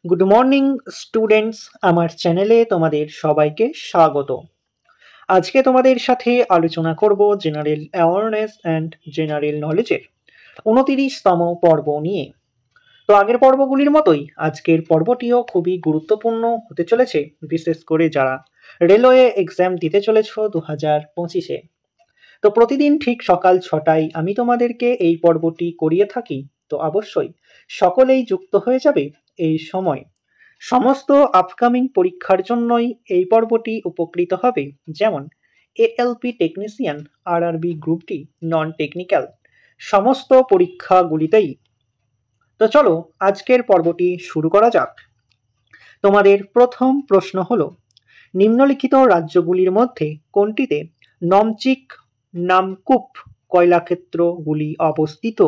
Good morning students, আমার চ্যানেলে তোমাদের সবাইকে স্বাগত। আজকে তোমাদের সাথে আলোচনা করব জেনারেল অ্যাওয়ারনেস অ্যান্ড জেনারেল নলেজের 29তম পর্ব নিয়ে। তো আগের পর্বগুলির মতোই আজকের পর্বটিও খুবই গুরুত্বপূর্ণ হতে চলেছে, বিশেষ করে যারা রেলওয়ে এক্সাম দিতে চলেছ 2025-এ। তো প্রতিদিন ঠিক সকাল 6টায় আমি তোমাদেরকে এই পর্বটি করিয়ে থাকি। তো অবশ্যই সকলেই যুক্ত হয়ে যাবে এই সময়। সমস্ত আপকামিং পরীক্ষার জন্যই এই পর্বটি উপকৃত হবে, যেমন ALP technician, RRB group D, non technical সমস্ত পরীক্ষাগুলিতেই। তো চলো আজকের পর্বটি শুরু করা যাক। তোমাদের প্রথম প্রশ্ন হলো, নিম্নলিখিত রাজ্যগুলির মধ্যে কোনটিতে নমচিক নামকুপ কয়লাক্ষেত্রগুলি অবস্থিত?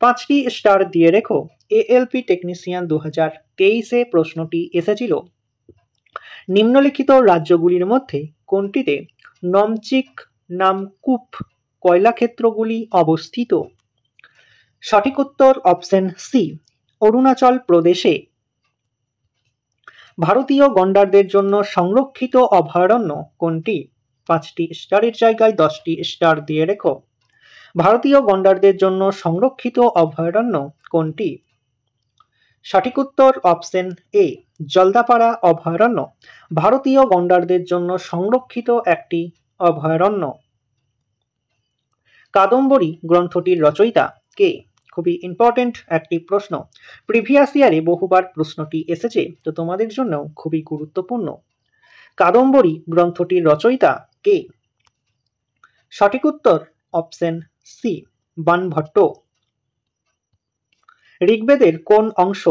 5টি স্টার দিয়ে রেখো। এএলপি টেকনিশিয়ান 2023-এ প্রশ্নটি এসেছিল, নিম্নলিখিত রাজ্যগুলির মধ্যে কোনটিতে নমচিক নামকুপ কয়লাক্ষেত্রগুলি অবস্থিত? সঠিক উত্তর অপশন সি, অরুণাচল প্রদেশে। ভারতীয় গন্ডারদের জন্য সংরক্ষিত অভয়ারণ্য কোনটি? 5টি স্টারের জায়গায় 10টি স্টার দিয়ে রেখো। ভারতীয় গন্ডারদের জন্য সংরক্ষিত অভয়ারণ্য কোনটি? সঠিক উত্তর অপশন এ, জলদাপাড়া অভয়ারণ্য ভারতীয় গন্ডারদের জন্য সংরক্ষিত একটি অভয়ারণ্য। কাদম্বরী গ্রন্থটির রচয়িতা কে? খুবই ইম্পর্টেন্ট একটি প্রশ্ন, প্রিভিয়াস ইয়ারে বহুবার প্রশ্নটি এসেছে, তো তোমাদের জন্য খুবই গুরুত্বপূর্ণ। কাদম্বরী গ্রন্থটির রচয়িতা কে? সঠিক উত্তর অপশন সি, বাণভট্ট। ঋগ্বেদের কোন অংশ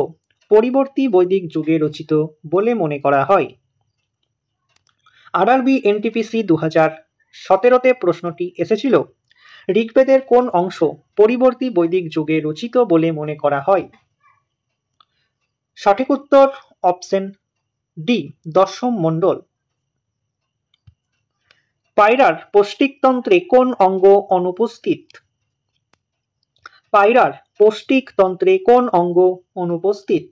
পরবর্তী বৈদিক যুগে রচিত বলে মনে করা হয়? আরআরবি এনটিপিসি 2017-তে প্রশ্নটি এসেছিল, ঋগ্বেদের কোন অংশ পরবর্তী বৈদিক যুগে রচিত বলে মনে করা হয়? সঠিক উত্তর অপশন ডি, দশম মণ্ডল। পায়রার পৌষ্টিকতন্ত্রে কোন অঙ্গ অনুপস্থিত? পায়রার পৌষ্টিকতন্ত্রে কোন অঙ্গ অনুপস্থিত?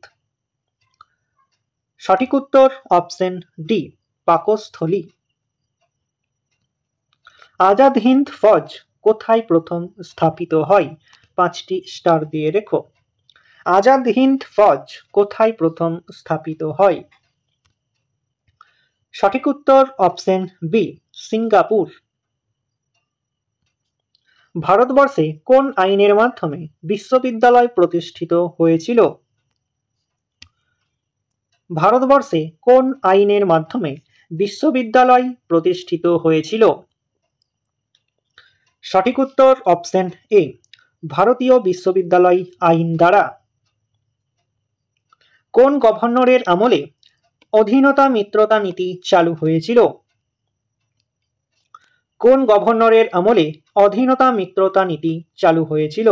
সঠিক উত্তর অপশন ডি, পাকস্থলী। আজাদ হিন্দ ফৌজ কোথায় প্রথম স্থাপিত হয়? 5টি স্টার দিয়ে রেখো। আজাদ হিন্দ ফৌজ কোথায় প্রথম স্থাপিত হয়? সঠিক উত্তর অপশন বি, সিঙ্গাপুর। ভারতবর্ষে কোন আইনের মাধ্যমে বিশ্ববিদ্যালয় প্রতিষ্ঠিত হয়েছিল? ভারতবর্ষে কোন আইনের মাধ্যমে বিশ্ববিদ্যালয় প্রতিষ্ঠিত হয়েছিল? সঠিক উত্তর অপশন এ, ভারতীয় বিশ্ববিদ্যালয় আইন দ্বারা। কোন গভর্নরের আমলে অধীনতা মিত্রতা নীতি চালু হয়েছিল? কোন গভর্নরের আমলে অধীনতা মিত্রতা নীতি চালু হয়েছিল?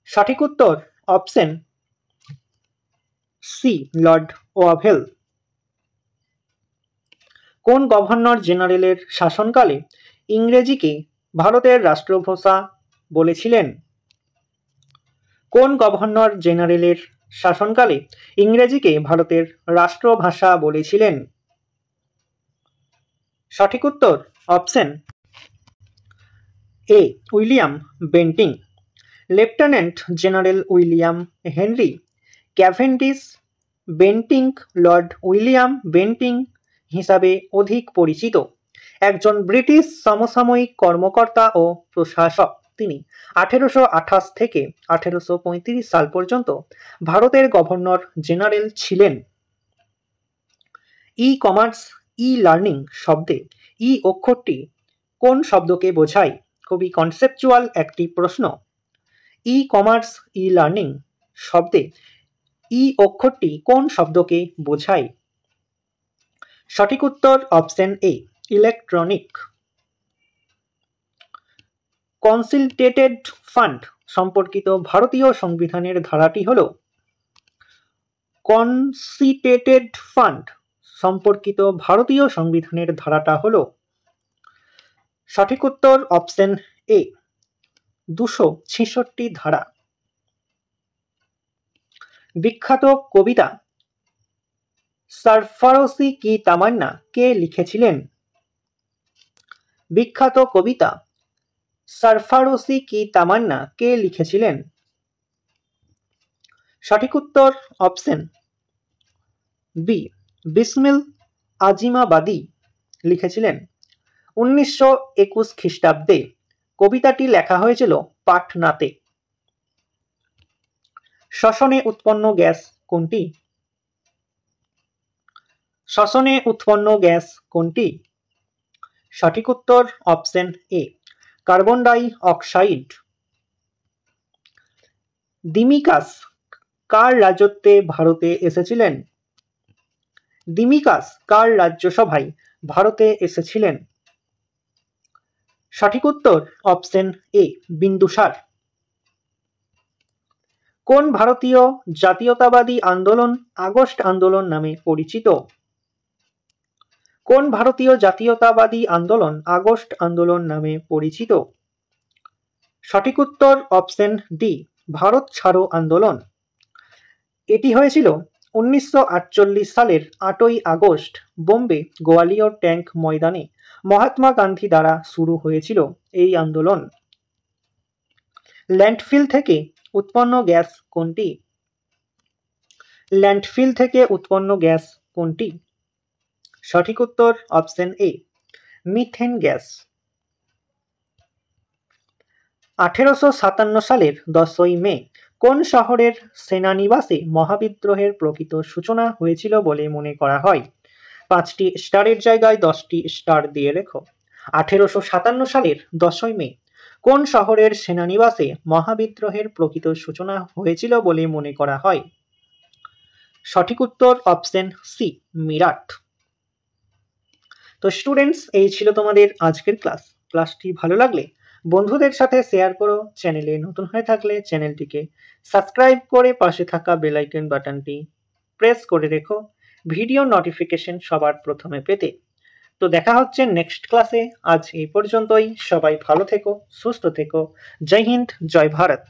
সঠিক উত্তর অপশন সি, লর্ড ওয়াভেল। কোন গভর্নর জেনারেলের শাসনকালে ইংরেজিকে ভারতের রাষ্ট্রভাষা বলেছিলেন? কোন গভর্নর জেনারেলের শাসনকালে ইংরেজিকে ভারতের রাষ্ট্রভাষা বলেছিলেন? সঠিক উত্তর অপশন এ, William Bentinck. Lieutenant general William Henry Cavendish Bentinck Lord William Bentinck হিসাবে অধিক পরিচিত একজন ব্রিটিশ সমসাময়িক কর্মকর্তা ও প্রশাসক। তিনি 1828 থেকে 1835 সাল পর্যন্ত ভারতের গভর্নর জেনারেল ছিলেন। ই কমার্স ই লার্নিং শব্দে ই অক্ষরটি কোন শব্দকে বোঝায়? খুবই কনসেপচুয়াল একটি প্রশ্ন। ই কমার্স ই লার্নিং শব্দে ই অক্ষরটি কোন শব্দকে বোঝায়? সঠিক উত্তর অপশন এ, ইলেকট্রনিক। কনসিলটেটেড ফান্ড সম্পর্কিত ভারতীয় সংবিধানের ধারাটি হল? কনসিটেটেড ফান্ড সম্পর্কিত ভারতীয় সংবিধানের ধারাটা হল? সঠিক উত্তর অপশন এ, 266 ধারা। বিখ্যাত কবিতা সরফরোশি কি তামান্না কে লিখেছিলেন? বিখ্যাত কবিতা সরফরোশি কি তামান্না কে লিখেছিলেন? সঠিক উত্তর অপশন বি, বিসমিল আজিমাবাদী লিখেছিলেন। 1921 খ্রিস্টাব্দে কবিতাটি লেখা হয়েছিল পাটনাতে। শ্বসনে উৎপন্ন গ্যাস কোনটি? শ্বসনে উৎপন্ন গ্যাস কোনটি? সঠিক উত্তর option A, carbon dioxide. দিমিকাস কার রাজত্বে ভারতে এসেছিলেন? দিমিকাস কার রাজ্যসভায় ভারতে এসেছিলেন? সঠিক উত্তর অপশন এ, বিন্দুসার। কোন ভারতীয় জাতীয়তাবাদী আন্দোলন আগস্ট আন্দোলন নামে পরিচিত? কোন ভারতীয় জাতীয়তাবাদী আন্দোলন আগস্ট আন্দোলন নামে পরিচিত? সঠিক উত্তর অপশন ডি, ভারত ছাড়ো আন্দোলন। এটি হয়েছিল 1948 সালের 8ই আগস্ট বোম্বে গোয়ালিয়র ট্যাঙ্ক ময়দানে মহাত্মা গান্ধী দ্বারা শুরু হয়েছিল এই আন্দোলন। ল্যান্ডফিল থেকে উৎপন্ন গ্যাস কোনটি? ল্যান্ডফিল থেকে উৎপন্ন গ্যাস কোনটি? সঠিক উত্তর অপশন এ, মিথেন গ্যাস। 1857 সালের 10ই মে কোন শহরের সেনানিবাসে মহাবিদ্রোহের প্রকৃত সূচনা হয়েছিল বলে মনে করা হয়? 5টি স্টারের জায়গায় 10টি স্টার দিয়ে লেখো। 1857 সালের 10ই মে কোন শহরের সেনানিবাসে মহাবিদ্রোহের প্রকৃত সূচনা হয়েছিল বলে মনে করা হয়? সঠিক উত্তর অপশন সি, মিরাট। তো স্টুডেন্টস, এই ছিল তোমাদের আজকের ক্লাসটি ভালো লাগলে বন্ধুদের সাথে শেয়ার করো। চ্যানেলে নতুন হয়ে থাকলে চ্যানেলটিকে সাবস্ক্রাইব করে পাশে থাকা বেল আইকন বাটনটি প্রেস করে রেখো ভিডিও নোটিফিকেশন সবার প্রথমে পেতে। তো দেখা হচ্ছে নেক্সট ক্লাসে। আজ এই পর্যন্তই। সবাই ভালো থেকো, সুস্থ থেকো। জয় হিন্দ, জয় ভারত।